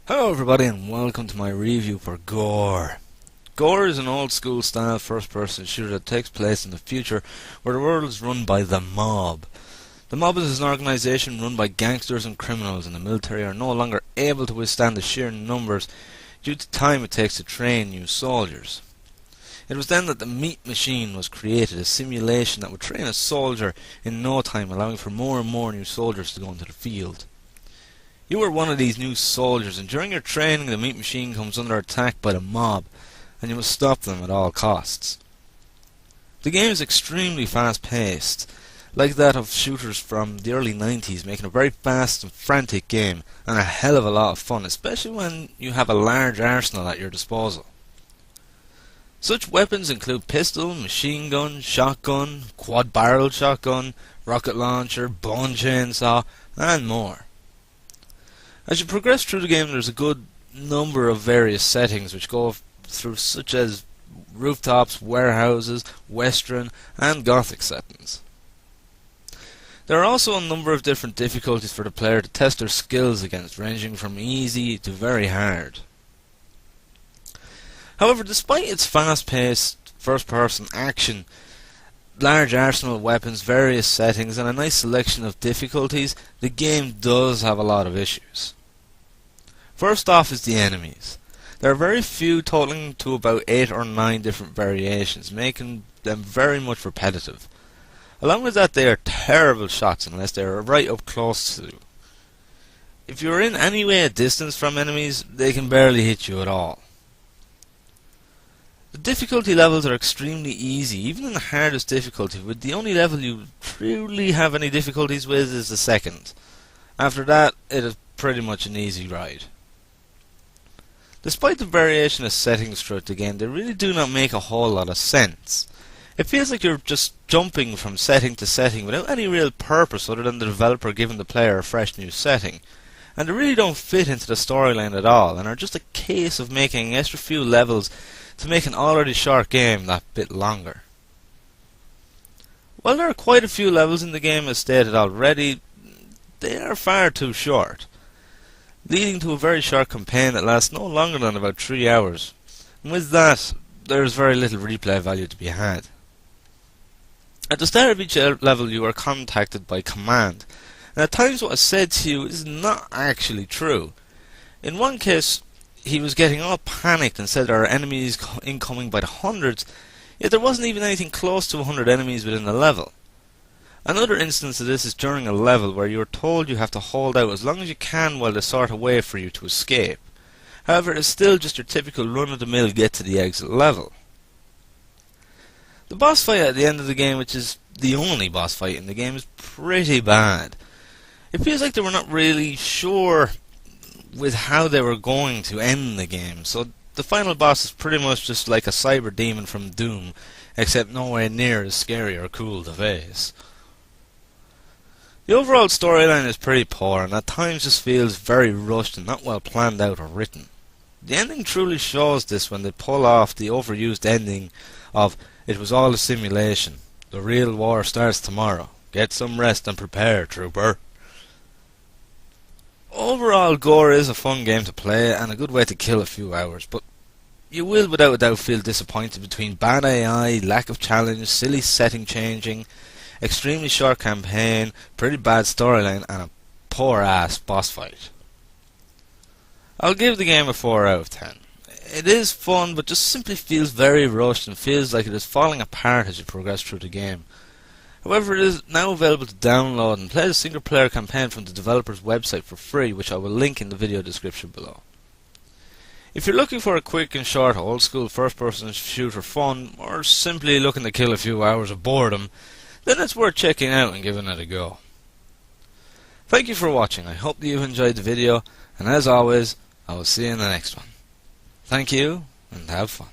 Hello everybody and welcome to my review for Gore. Gore is an old school style first person shooter that takes place in the future where the world is run by the mob. The mob is an organisation run by gangsters and criminals, and the military are no longer able to withstand the sheer numbers due to time it takes to train new soldiers. It was then that the meat machine was created, a simulation that would train a soldier in no time, allowing for more and more new soldiers to go into the field. You are one of these new soldiers, and during your training the meat machine comes under attack by the mob, and you must stop them at all costs. The game is extremely fast paced, like that of shooters from the early 90s, making a very fast and frantic game, and a hell of a lot of fun, especially when you have a large arsenal at your disposal. Such weapons include pistol, machine gun, shotgun, quad-barreled shotgun, rocket launcher, bone chainsaw, and more. As you progress through the game, there's a good number of various settings which go through, such as rooftops, warehouses, western and gothic settings. There are also a number of different difficulties for the player to test their skills against, ranging from easy to very hard. However, despite its fast-paced first-person action, large arsenal of weapons, various settings and a nice selection of difficulties, the game does have a lot of issues. First off is the enemies. There are very few, totaling to about 8 or 9 different variations, making them very much repetitive. Along with that, they are terrible shots unless they are right up close to you. If you are in any way a distance from enemies, they can barely hit you at all. The difficulty levels are extremely easy, even in the hardest difficulty, with the only level you truly have any difficulties with is the second. After that, it is pretty much an easy ride. Despite the variation of settings throughout the game, they really do not make a whole lot of sense. It feels like you're just jumping from setting to setting without any real purpose other than the developer giving the player a fresh new setting, and they really don't fit into the storyline at all, and are just a case of making an extra few levels to make an already short game that bit longer. While there are quite a few levels in the game as stated already, they are far too short, leading to a very short campaign that lasts no longer than about 3 hours, and with that there is very little replay value to be had. At the start of each level you are contacted by command, and at times what is said to you is not actually true. In one case he was getting all panicked and said there are enemies incoming by the hundreds, yet there wasn't even anything close to 100 enemies within the level. Another instance of this is during a level where you are told you have to hold out as long as you can while they sort a way for you to escape. However, it is still just your typical run-of-the-mill get to the exit level. The boss fight at the end of the game, which is the only boss fight in the game, is pretty bad. It feels like they were not really sure with how they were going to end the game, so the final boss is pretty much just like a cyber demon from Doom, except nowhere near as scary or cool to face. The overall storyline is pretty poor, and at times just feels very rushed and not well planned out or written. The ending truly shows this when they pull off the overused ending of "It was all a simulation. The real war starts tomorrow. Get some rest and prepare, trooper." Overall, Gore is a fun game to play and a good way to kill a few hours, but you will without a doubt feel disappointed between bad AI, lack of challenge, silly setting changing, extremely short campaign, pretty bad storyline, and a poor ass boss fight. I'll give the game a 4 out of 10. It is fun, but just simply feels very rushed and feels like it is falling apart as you progress through the game. However, it is now available to download and play the single player campaign from the developer's website for free, which I will link in the video description below. If you're looking for a quick and short old school first person shooter fun, or simply looking to kill a few hours of boredom, then it's worth checking out and giving it a go. Thank you for watching. I hope that you enjoyed the video, and as always, I will see you in the next one. Thank you, and have fun.